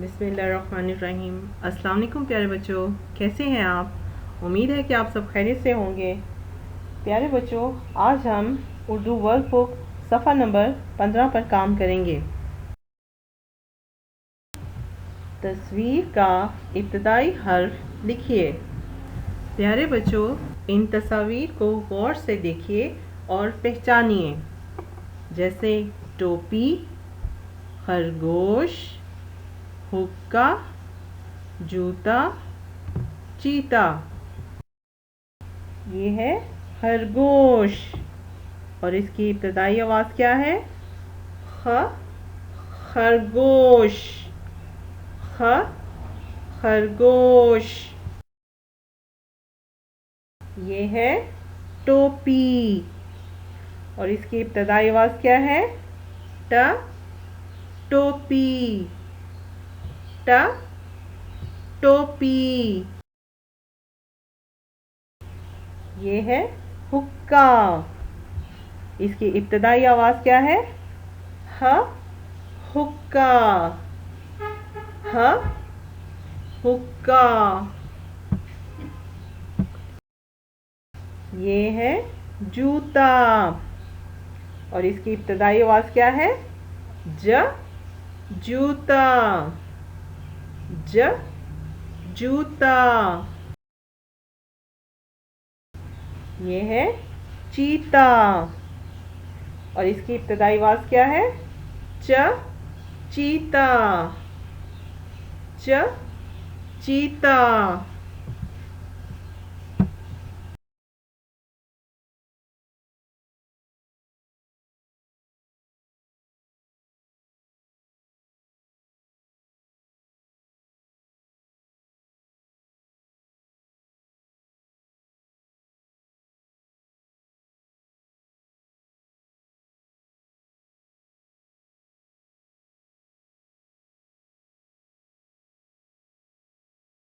بسم اللہ الرحمن الرحیم۔ السلام علیکم پیارے بچوں، کیسے ہیں آپ؟ امید ہے کہ آپ سب خیریت سے ہوں گے۔ پیارے بچوں، آج ہم اردو ورک بک صفحہ نمبر 15 پر کام کریں گے۔ تصویر کا ابتدائی حرف لکھیے۔ پیارے بچوں، ان تصاویر کو غور سے دیکھیے اور پہچانیے، جیسے ٹوپی، خرگوش، حقہ، جوتا، چیتا۔ یہ ہے خرگوش اور اس کی ابتدائی آواز کیا ہے؟ خ، خرگوش، خ، خرگوش۔ یہ ہے ٹوپی اور اس کی ابتدائی آواز کیا ہے؟ ٹ، ٹوپی، ٹ، ٹوپی۔ یہ ہے حقہ، اس کی ابتدائی آواز کیا ہے؟ ہ، حقہ، ہ، حقہ۔ یہ ہے جوتا اور اس کی ابتدائی آواز کیا ہے؟ ج، جوتا، ج، جوتا۔ یہ ہے چیتا اور اس کی ابتدائی آواز کیا ہے؟ چ، چیتا، چ، چیتا۔